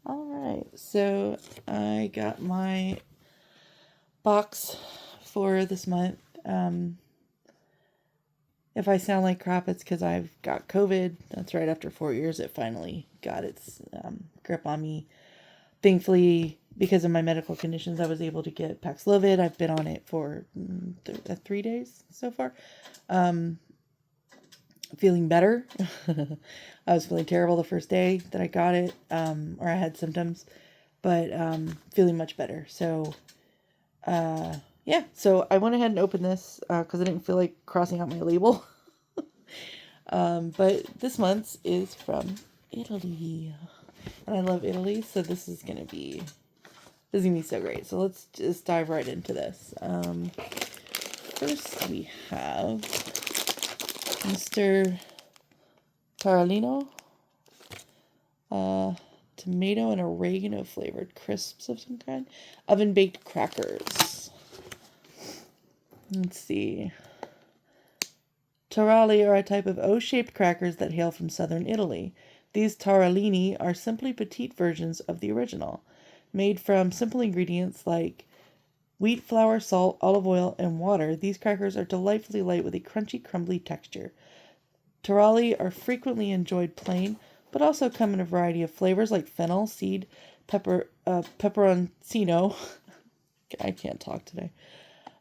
All right, so I got my box for this month. If I sound like crap, it's because I've got COVID. That's right after 4 years, it finally got its grip on me. Thankfully, because of my medical conditions, I was able to get Paxlovid. I've been on it for 3 days so far. Feeling better. I was feeling terrible the first day that I got it, or I had symptoms, but feeling much better. So, yeah. So I went ahead and opened this because I didn't feel like crossing out my label. But this month's is from Italy, and I love Italy, so this is gonna be so great. So let's just dive right into this. First we have Mr. Taralino, tomato and oregano flavored crisps of some kind, oven baked crackers. Let's see. Taralli are a type of O-shaped crackers that hail from southern Italy. These tarallini are simply petite versions of the original, made from simple ingredients like wheat flour, salt, olive oil, and water. These crackers are delightfully light with a crunchy, crumbly texture. Taralli are frequently enjoyed plain, but also come in a variety of flavors like fennel, seed, pepperoncino. I can't talk today.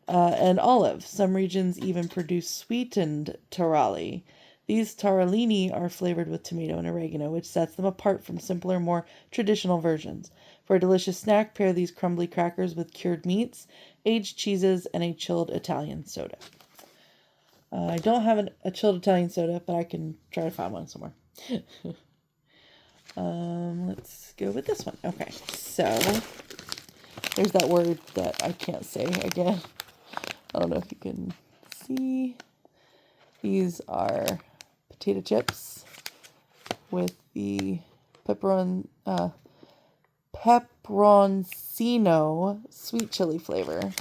And olive. Some regions even produce sweetened taralli. These tarallini are flavored with tomato and oregano, which sets them apart from simpler, more traditional versions. For a delicious snack, pair these crumbly crackers with cured meats, aged cheeses, and a chilled Italian soda. I don't have a chilled Italian soda, but I can try to find one somewhere. Let's go with this one. Okay, so there's that word that I can't say again. I don't know if you can see. These are potato chips with the pepperoncino sweet chili flavor.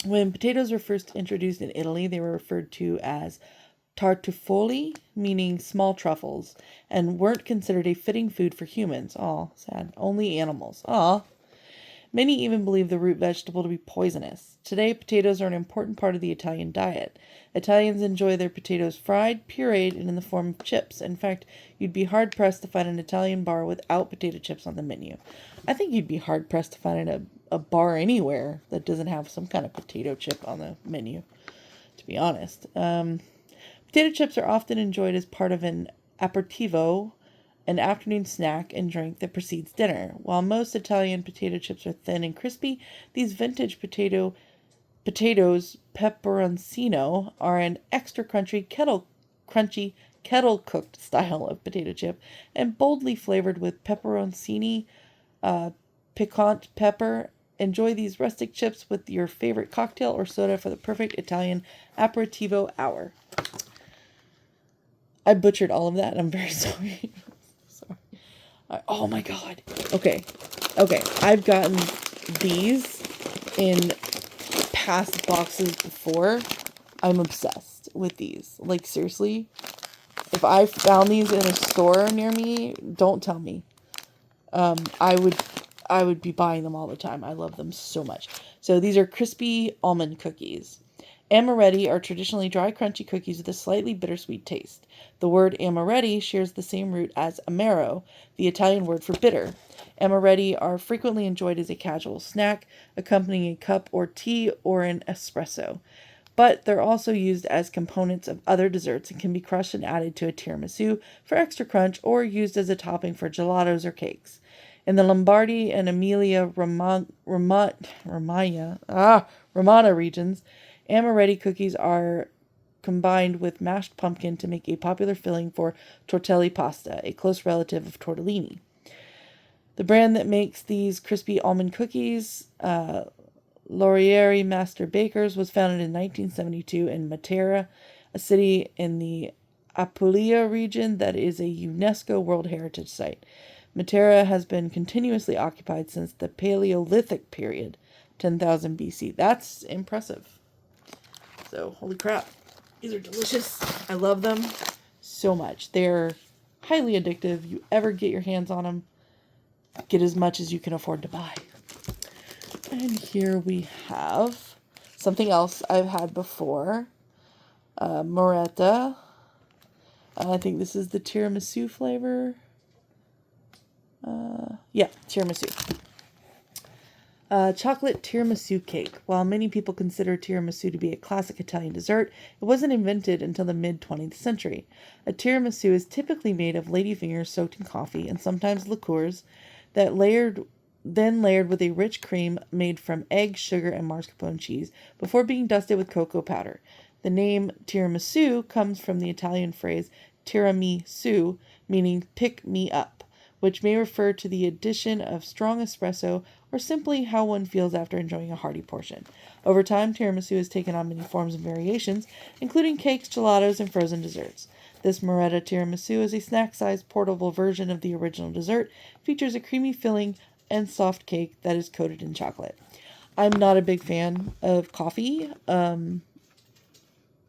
When potatoes were first introduced in Italy, they were referred to as tartufoli, meaning small truffles, and weren't considered a fitting food for humans. Aw, sad. Only animals. Aw. Many even believe the root vegetable to be poisonous. Today, potatoes are an important part of the Italian diet. Italians enjoy their potatoes fried, pureed, and in the form of chips. In fact, you'd be hard-pressed to find an Italian bar without potato chips on the menu. I think you'd be hard-pressed to find a bar anywhere that doesn't have some kind of potato chip on the menu, to be honest. Potato chips are often enjoyed as part of an aperitivo, an afternoon snack and drink that precedes dinner. While most Italian potato chips are thin and crispy, these vintage potatoes pepperoncino are an extra crunchy kettle cooked style of potato chip and boldly flavored with pepperoncini, piquant pepper. Enjoy these rustic chips with your favorite cocktail or soda for the perfect Italian aperitivo hour. I butchered all of that and I'm very sorry. Sorry. Oh my god. Okay. I've gotten these in past boxes before. I'm obsessed with these. Like, seriously. If I found these in a store near me, don't tell me. I would be buying them all the time. I love them so much. So these are crispy almond cookies. Amaretti are traditionally dry, crunchy cookies with a slightly bittersweet taste. The word amaretti shares the same root as amaro, the Italian word for bitter. Amaretti are frequently enjoyed as a casual snack, accompanying a cup or tea or an espresso. But they're also used as components of other desserts and can be crushed and added to a tiramisu for extra crunch or used as a topping for gelatos or cakes. In the Lombardy and Romagna regions, amaretti cookies are combined with mashed pumpkin to make a popular filling for tortelli pasta, a close relative of tortellini. The brand that makes these crispy almond cookies, Laurieri Master Bakers, was founded in 1972 in Matera, a city in the Apulia region that is a UNESCO World Heritage Site. Matera has been continuously occupied since the Paleolithic period, 10,000 BC. That's impressive. So, holy crap. These are delicious. I love them so much. They're highly addictive. You ever get your hands on them, get as much as you can afford to buy. And here we have something else I've had before. Moretta. I think this is the tiramisu flavor. Yeah, tiramisu. Chocolate tiramisu cake. While many people consider tiramisu to be a classic Italian dessert, it wasn't invented until the mid-20th century. A tiramisu is typically made of ladyfingers soaked in coffee and sometimes liqueurs that then layered with a rich cream made from egg, sugar, and mascarpone cheese before being dusted with cocoa powder. The name tiramisu comes from the Italian phrase tiramisu, meaning pick me up, which may refer to the addition of strong espresso or simply how one feels after enjoying a hearty portion. Over time, tiramisu has taken on many forms and variations, including cakes, gelatos, and frozen desserts. This Moretta tiramisu is a snack-sized portable version of the original dessert, features a creamy filling and soft cake that is coated in chocolate. I'm not a big fan of coffee.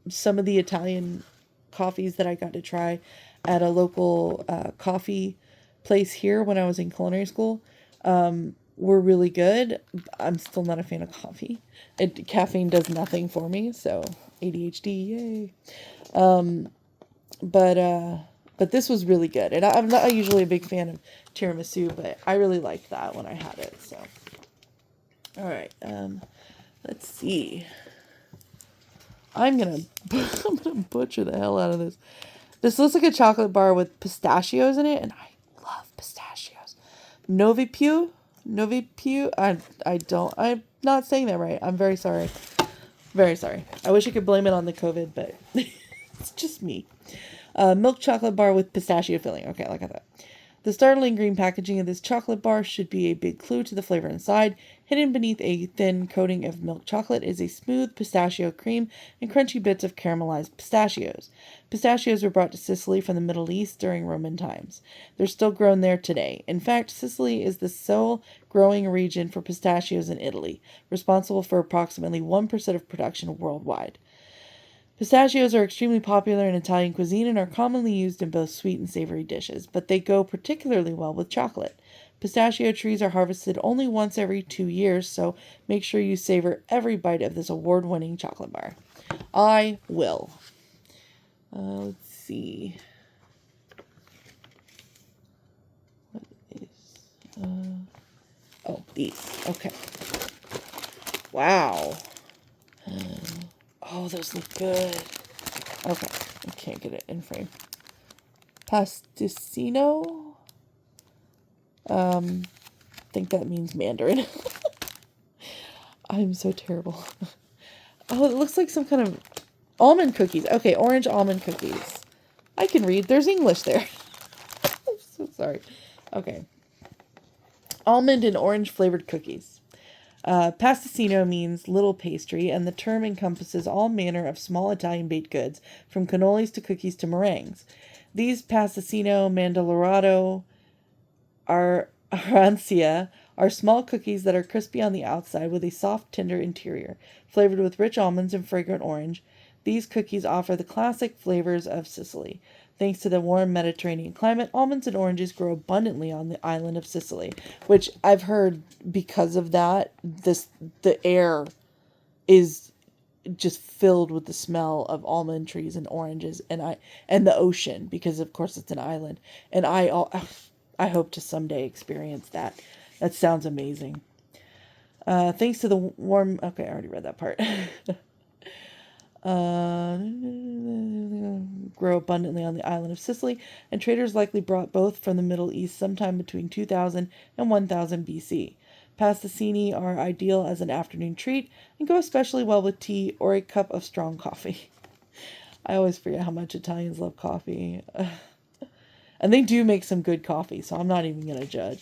Some of the Italian coffees that I got to try at a local coffee place here when I was in culinary school were really good. I'm still not a fan of coffee. Caffeine does nothing for me, so ADHD, yay. But this was really good. And I'm not usually a big fan of tiramisu, but I really liked that when I had it, so. All right, let's see. I'm gonna butcher the hell out of this. This looks like a chocolate bar with pistachios in it, and I love pistachios. Novipiu? I'm not saying that right. I'm very sorry. Very sorry. I wish I could blame it on the COVID, but it's just me. Milk chocolate bar with pistachio filling. Okay, like I thought. The startling green packaging of this chocolate bar should be a big clue to the flavor inside. Hidden beneath a thin coating of milk chocolate is a smooth pistachio cream and crunchy bits of caramelized pistachios. Pistachios were brought to Sicily from the Middle East during Roman times. They're still grown there today. In fact, Sicily is the sole growing region for pistachios in Italy, responsible for approximately 1% of production worldwide. Pistachios are extremely popular in Italian cuisine and are commonly used in both sweet and savory dishes, but they go particularly well with chocolate. Pistachio trees are harvested only once every 2 years, so make sure you savor every bite of this award-winning chocolate bar. I will. Let's see. What is... oh, these. Okay. Wow. Oh, those look good. Okay, I can't get it in frame. Pasticino? I think that means Mandarin. I'm so terrible. Oh, it looks like some kind of almond cookies. Okay, orange almond cookies. I can read. There's English there. I'm so sorry. Okay. Almond and orange flavored cookies. Pasticino means little pastry, and the term encompasses all manner of small Italian baked goods, from cannolis to cookies to meringues. These pasticino, mandorlato, arancia are small cookies that are crispy on the outside with a soft, tender interior, flavored with rich almonds and fragrant orange. These cookies offer the classic flavors of Sicily. Thanks to the warm Mediterranean climate, almonds and oranges grow abundantly on the island of Sicily, which I've heard because of that, the air is just filled with the smell of almond trees and oranges and the ocean, because of course it's an island. And I hope to someday experience that. That sounds amazing. Thanks to the warm... Okay, I already read that part. Grow abundantly on the island of Sicily, and traders likely brought both from the Middle East sometime between 2000 and 1000 BC. Pasticcini are ideal as an afternoon treat and go especially well with tea or a cup of strong coffee. I always forget how much Italians love coffee. And they do make some good coffee, so I'm not even going to judge.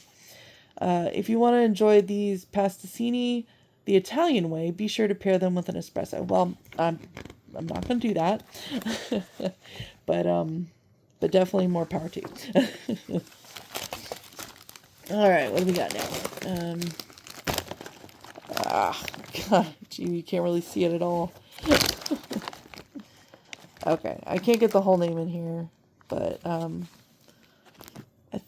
If you want to enjoy these pasticcini the Italian way, be sure to pair them with an espresso. Well, I'm not going to do that. but definitely more power to you. All right, what do we got now? God, gee, you can't really see it at all. Okay, I can't get the whole name in here, but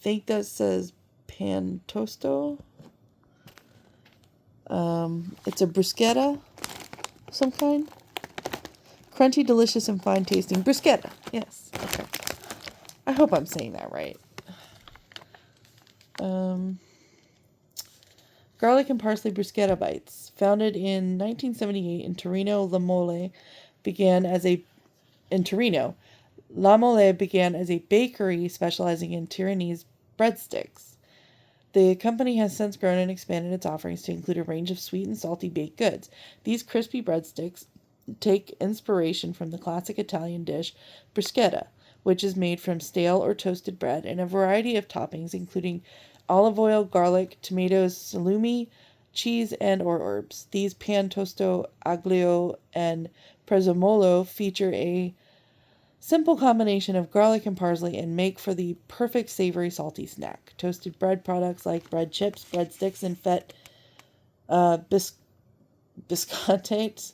think that says pan tosto. It's a bruschetta of some kind. Crunchy, delicious, and fine tasting bruschetta. Yes. Okay. I hope I'm saying that right. Garlic and parsley bruschetta bites. Founded in 1978 in Torino, La Mole began as a bakery specializing in Tirinese breadsticks. The company has since grown and expanded its offerings to include a range of sweet and salty baked goods. These crispy breadsticks take inspiration from the classic Italian dish bruschetta, which is made from stale or toasted bread and a variety of toppings, including olive oil, garlic, tomatoes, salumi, cheese, and or herbs. These pan tosto, aglio, and prezzemolo feature a simple combination of garlic and parsley and make for the perfect savory salty snack. Toasted bread products like bread chips, breadsticks, and fette biscottate,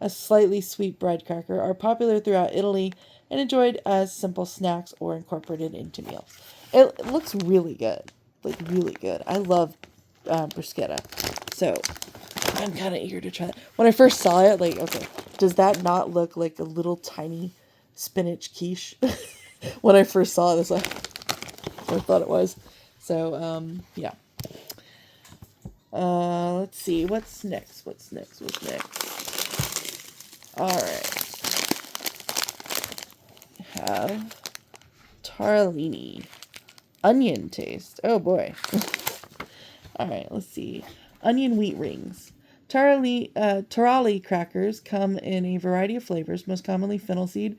a slightly sweet bread cracker, are popular throughout Italy and enjoyed as simple snacks or incorporated into meals. It looks really good. Like, really good. I love bruschetta. So, I'm kind of eager to try it. When I first saw it, like, okay, does that not look like a little tiny spinach quiche? When I first saw it, that's what I thought it was. So, yeah. Let's see. What's next? Alright. Have taralini. Onion taste. Oh boy. Alright, let's see. Onion wheat rings. Tarali crackers come in a variety of flavors, most commonly fennel seed,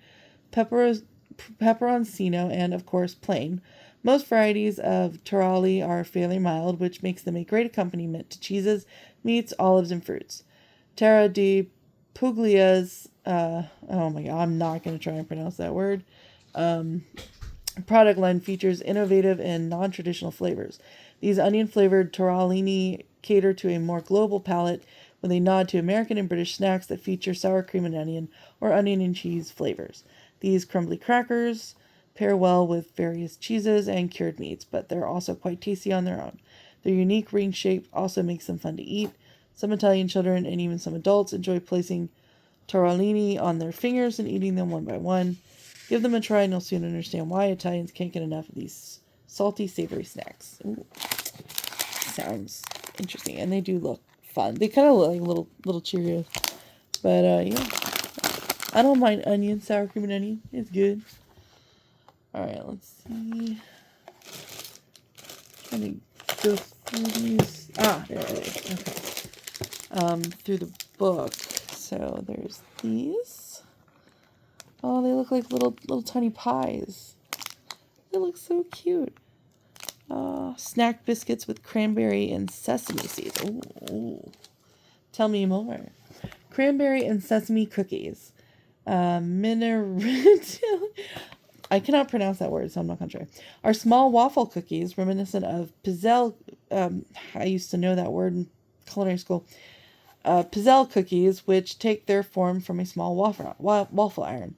peperoncino, and of course plain. Most varieties of tarali are fairly mild, which makes them a great accompaniment to cheeses, meats, olives, and fruits. Terra di Puglia's, oh my god, I'm not going to try and pronounce that word. Product line features innovative and non-traditional flavors. These onion-flavored torellini cater to a more global palate with a nod to American and British snacks that feature sour cream and onion or onion and cheese flavors. These crumbly crackers pair well with various cheeses and cured meats, but they're also quite tasty on their own. Their unique ring shape also makes them fun to eat. Some Italian children and even some adults enjoy placing torellini on their fingers and eating them one by one. Give them a try and you'll soon understand why Italians can't get enough of these salty, savory snacks. Ooh. Sounds interesting. And they do look fun. They kind of look like little Cheerios. But, yeah. I don't mind onion, sour cream and onion. It's good. Alright, let's see. Trying to go through these. Ah, there it is. Okay. Through the book. So, there's these. Oh, they look like little tiny pies. They look so cute. Snack biscuits with cranberry and sesame seeds. Ooh. Tell me more. Cranberry and sesame cookies. I cannot pronounce that word, so I'm not going to try. Are small waffle cookies reminiscent of pizzelle. I used to know that word in culinary school. Pizzelle cookies, which take their form from a small waffle iron.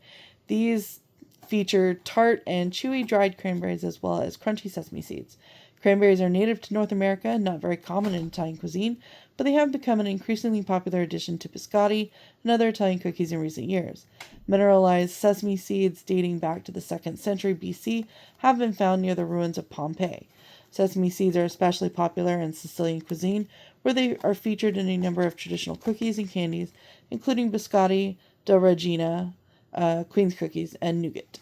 These feature tart and chewy dried cranberries as well as crunchy sesame seeds. Cranberries are native to North America and not very common in Italian cuisine, but they have become an increasingly popular addition to biscotti and other Italian cookies in recent years. Mineralized sesame seeds dating back to the 2nd century BC have been found near the ruins of Pompeii. Sesame seeds are especially popular in Sicilian cuisine, where they are featured in a number of traditional cookies and candies, including biscotti, da regina, queen's cookies, and nougat.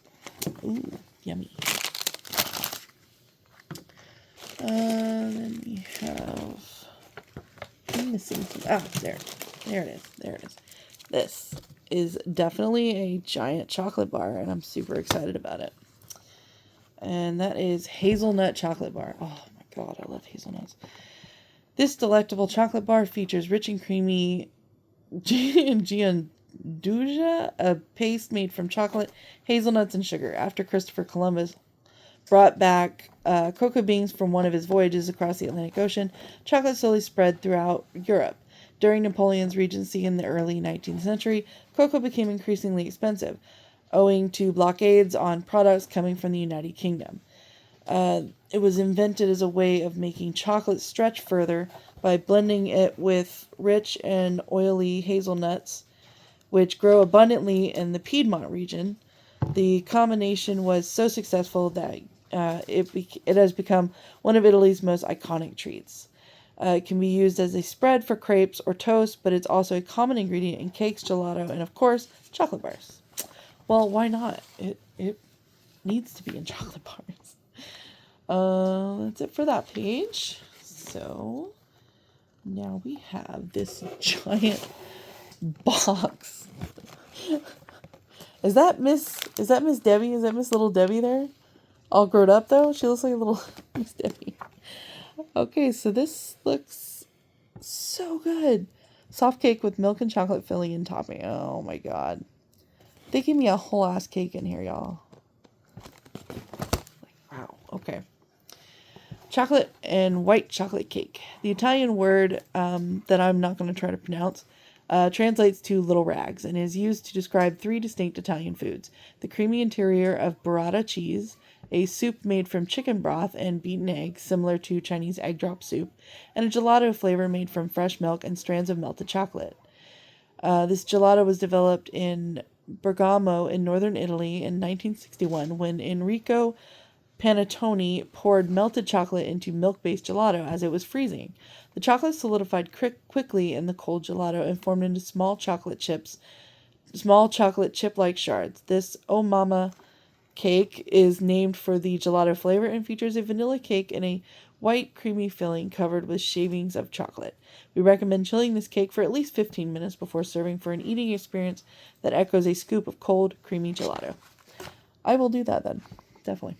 Ooh, yummy. Then we have... I'm missing some... Ah, there it is. This is definitely a giant chocolate bar, and I'm super excited about it. And that is hazelnut chocolate bar. Oh my god, I love hazelnuts. This delectable chocolate bar features rich and creamy gianduja, a paste made from chocolate, hazelnuts, and sugar. After Christopher Columbus brought back cocoa beans from one of his voyages across the Atlantic Ocean, chocolate slowly spread throughout Europe. During Napoleon's regency in the early 19th century, cocoa became increasingly expensive, owing to blockades on products coming from the United Kingdom. It was invented as a way of making chocolate stretch further by blending it with rich and oily hazelnuts, which grow abundantly in the Piedmont region. The combination was so successful that it has become one of Italy's most iconic treats. It can be used as a spread for crepes or toast, but it's also a common ingredient in cakes, gelato, and of course, chocolate bars. Well, why not? It needs to be in chocolate bars. That's it for that page. So now we have this giant box. Is that Miss Debbie? Is that Miss Little Debbie there? All grown up though? She looks like a little Miss Debbie. Okay, so this looks so good. Soft cake with milk and chocolate filling and topping. Oh my god. They gave me a whole ass cake in here, y'all. Wow. Okay. Chocolate and white chocolate cake. The Italian word that I'm not going to try to pronounce translates to little rags and is used to describe three distinct Italian foods. The creamy interior of burrata cheese, a soup made from chicken broth and beaten eggs, similar to Chinese egg drop soup, and a gelato flavor made from fresh milk and strands of melted chocolate. This gelato was developed in Bergamo in northern Italy in 1961 when Enrico Panettone poured melted chocolate into milk-based gelato as it was freezing. The chocolate solidified quickly in the cold gelato and formed into small chocolate chip-like shards. This Oh Mama cake is named for the gelato flavor and features a vanilla cake and a white creamy filling covered with shavings of chocolate. We recommend chilling this cake for at least 15 minutes before serving for an eating experience that echoes a scoop of cold, creamy gelato. I will do that then. Definitely.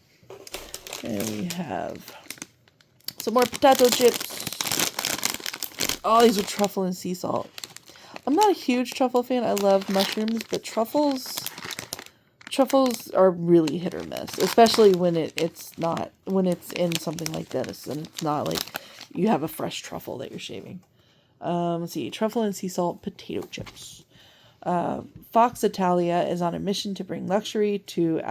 And we have some more potato chips. Oh, these are truffle and sea salt. I'm not a huge truffle fan. I love mushrooms, but truffles are really hit or miss, especially when it's in something like this and it's not like you have a fresh truffle that you're shaving. Let's see, truffle and sea salt potato chips. Fox Italia is on a mission to bring luxury to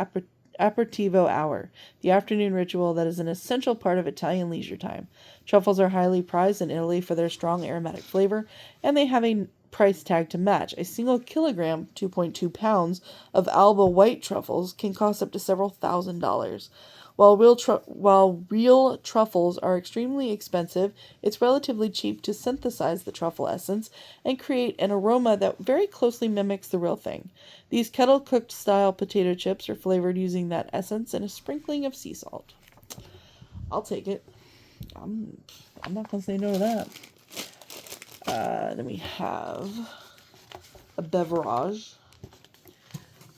aperitivo hour, the afternoon ritual that is an essential part of Italian leisure time. Truffles are highly prized in Italy for their strong aromatic flavor, and they have a price tag to match. A single kilogram, 2.2 pounds, of Alba white truffles can cost up to several $1,000s. While real truffles are extremely expensive, it's relatively cheap to synthesize the truffle essence and create an aroma that very closely mimics the real thing. These kettle-cooked style potato chips are flavored using that essence and a sprinkling of sea salt. I'll take it. I'm not going to say no to that. Then we have a beverage.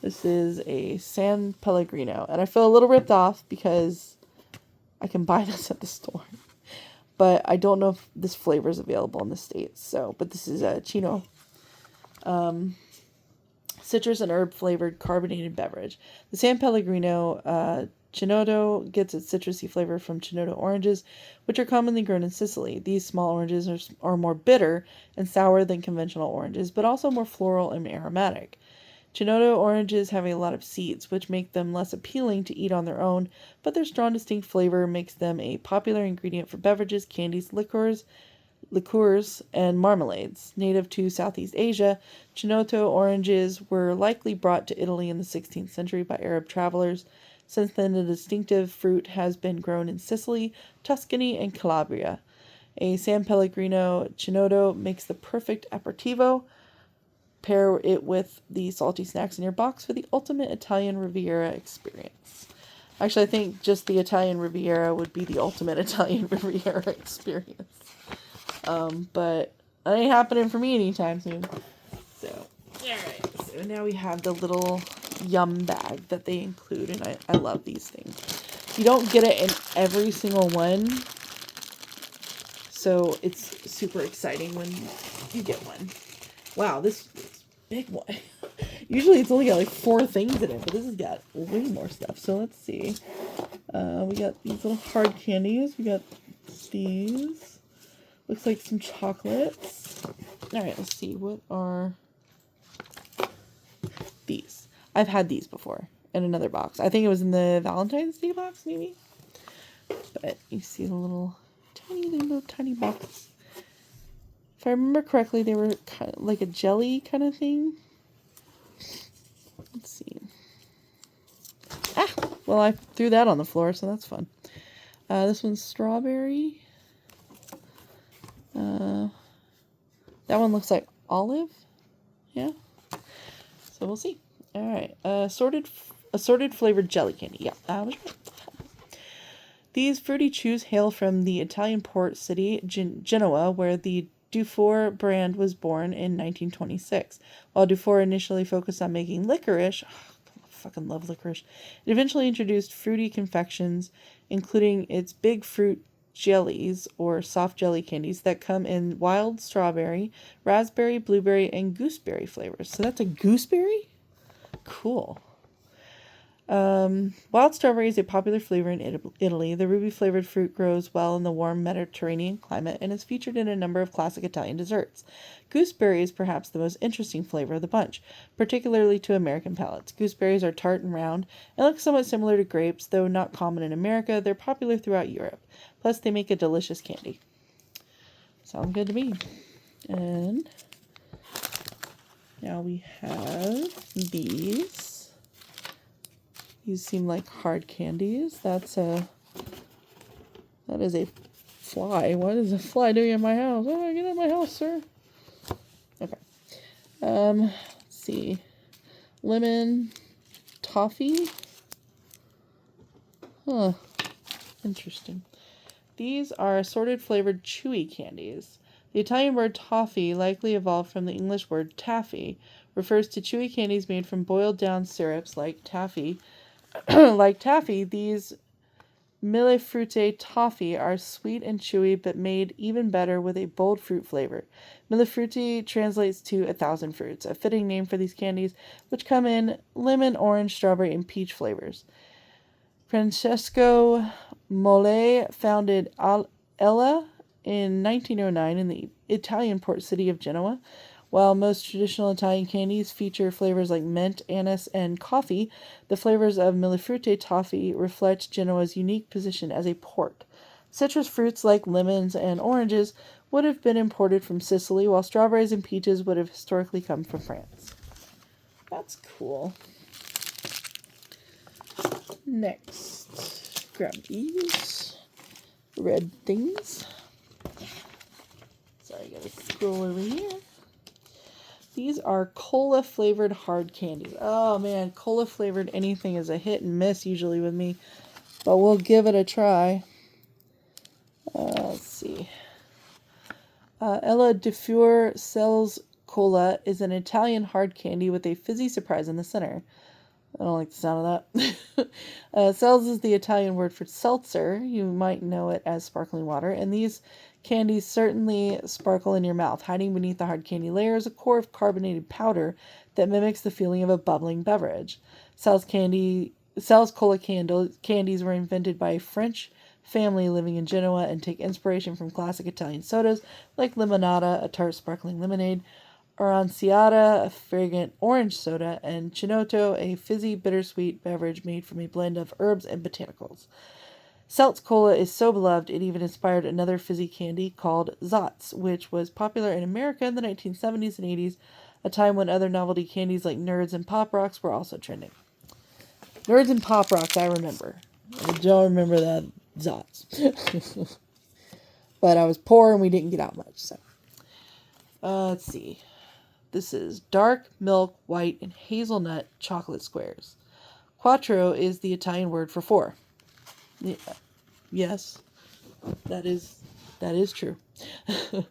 This is a San Pellegrino, and I feel a little ripped off because I can buy this at the store, but I don't know if this flavor is available in the States. But this is a Chino, citrus and herb flavored carbonated beverage. The San Pellegrino Chinotto gets its citrusy flavor from Chinotto oranges, which are commonly grown in Sicily. These small oranges are more bitter and sour than conventional oranges, but also more floral and aromatic. Chinotto oranges have a lot of seeds, which make them less appealing to eat on their own, but their strong, distinct flavor makes them a popular ingredient for beverages, candies, liqueurs, and marmalades. Native to Southeast Asia, Chinotto oranges were likely brought to Italy in the 16th century by Arab travelers. Since then, the distinctive fruit has been grown in Sicily, Tuscany, and Calabria. A San Pellegrino Chinotto makes the perfect aperitivo. Pair it with the salty snacks in your box for the ultimate Italian Riviera experience. Actually, I think just the Italian Riviera would be the ultimate Italian Riviera experience. But that ain't happening for me anytime soon. So, alright. So now we have the little yum bag that they include, and I love these things. You don't get it in every single one, so it's super exciting when you get one. Wow, this is a big one. Usually it's only got like 4 things in it, but this has got way more stuff. So let's see. We got these little hard candies. We got these. Looks like some chocolates. Alright, let's see. What are these? I've had these before in another box. I think it was in the Valentine's Day box, maybe? But you see the little tiny box. If I remember correctly, they were kind of like a jelly kind of thing. Let's see. Ah! Well, I threw that on the floor, so that's fun. This one's strawberry. That one looks like olive. Yeah. So we'll see. All right. Assorted flavored jelly candy. Yeah, I was right. These fruity chews hail from the Italian port city Genoa, where the Dufour brand was born in 1926. While Dufour initially focused on making licorice, I fucking love licorice, it eventually introduced fruity confections, including its big fruit jellies, or soft jelly candies, that come in wild strawberry, raspberry, blueberry, and gooseberry flavors. So that's a gooseberry? Cool. Wild strawberry is a popular flavor in Italy. The ruby-flavored fruit grows well in the warm Mediterranean climate and is featured in a number of classic Italian desserts. Gooseberry is perhaps the most interesting flavor of the bunch, particularly to American palates. Gooseberries are tart and round and look somewhat similar to grapes, though not common in America. They're popular throughout Europe. Plus, they make a delicious candy. Sound good to me. And now we have these. These seem like hard candies. That is a fly. What is a fly doing in my house? Oh, get out of my house, sir. Okay. Let's see. Lemon toffee. Huh. Interesting. These are assorted flavored chewy candies. The Italian word toffee likely evolved from the English word taffy, refers to chewy candies made from boiled down syrups like taffy. Like taffy, these millefrutte toffee are sweet and chewy, but made even better with a bold fruit flavor. Millefrutte translates to 1,000 fruits, a fitting name for these candies, which come in lemon, orange, strawberry, and peach flavors. Francesco Mole founded Ella in 1909 in the Italian port city of Genoa. While most traditional Italian candies feature flavors like mint, anise, and coffee, the flavors of millefrutte toffee reflect Genoa's unique position as a port. Citrus fruits like lemons and oranges would have been imported from Sicily, while strawberries and peaches would have historically come from France. That's cool. Next, grab these red things. Sorry, I gotta scroll over here. These are cola-flavored hard candies. Oh, man, cola-flavored anything is a hit and miss usually with me. But we'll give it a try. Let's see. Ella Dufour Sells Cola is an Italian hard candy with a fizzy surprise in the center. I don't like the sound of that. Seltz is the Italian word for seltzer. You might know it as sparkling water. And these candies certainly sparkle in your mouth. Hiding beneath the hard candy layer is a core of carbonated powder that mimics the feeling of a bubbling beverage. Seltz cola candies were invented by a French family living in Genoa and take inspiration from classic Italian sodas like limonata, a tart sparkling lemonade, aranciata, a fragrant orange soda, and chinotto, a fizzy, bittersweet beverage made from a blend of herbs and botanicals. Seltz Cola is so beloved, it even inspired another fizzy candy called Zotz, which was popular in America in the 1970s and 80s, a time when other novelty candies like Nerds and Pop Rocks were also trending. Nerds and Pop Rocks, I remember. I don't remember that Zotz. But I was poor and we didn't get out much, so. Let's see. This is dark milk, white, and hazelnut chocolate squares. Quattro is the Italian word for 4. Yeah, yes, that is true. The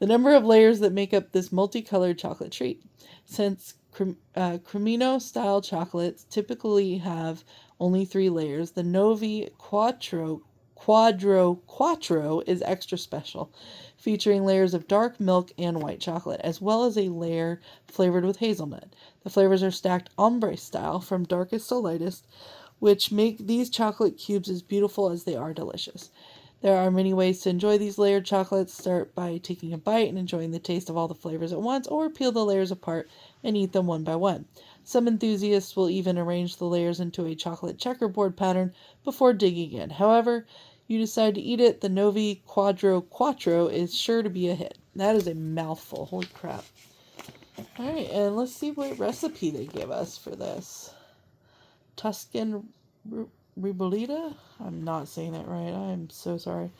number of layers that make up this multicolored chocolate treat. Since Cremino-style chocolates typically have only 3 layers, the Novi Quattro is extra special, featuring layers of dark milk and white chocolate, as well as a layer flavored with hazelnut. The flavors are stacked ombre style from darkest to lightest, which make these chocolate cubes as beautiful as they are delicious. There are many ways to enjoy these layered chocolates. Start by taking a bite and enjoying the taste of all the flavors at once, or peel the layers apart and eat them one by one. Some enthusiasts will even arrange the layers into a chocolate checkerboard pattern before digging in. However, you decide to eat it, the Novi Quadro Quattro is sure to be a hit. That is a mouthful. Holy crap. Alright, and let's see what recipe they give us for this. Tuscan Ribolita? I'm not saying it right. I'm so sorry.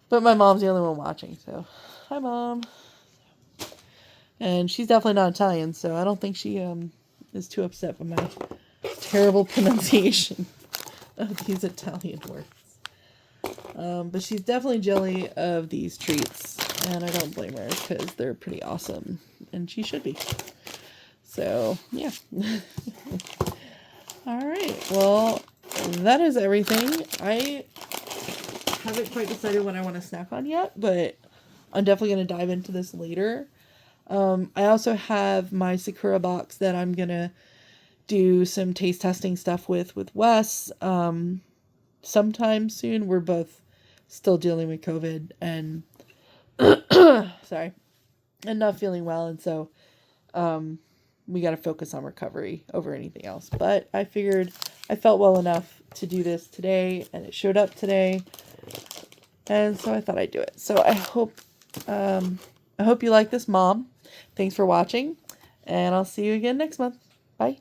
But my mom's the only one watching, so hi, Mom. And she's definitely not Italian, so I don't think she is too upset by my terrible pronunciation of these Italian words. But she's definitely jelly of these treats, and I don't blame her because they're pretty awesome, and she should be. So, yeah. Alright, well, that is everything. I haven't quite decided what I want to snack on yet, but I'm definitely going to dive into this later. I also have my Sakura box that I'm going to do some taste testing stuff with Wes sometime soon. We're both still dealing with COVID and sorry, and not feeling well, and so we got to focus on recovery over anything else. But I figured I felt well enough to do this today, and it showed up today, and so I thought I'd do it. So I hope you like this, Mom. Thanks for watching, and I'll see you again next month. Bye.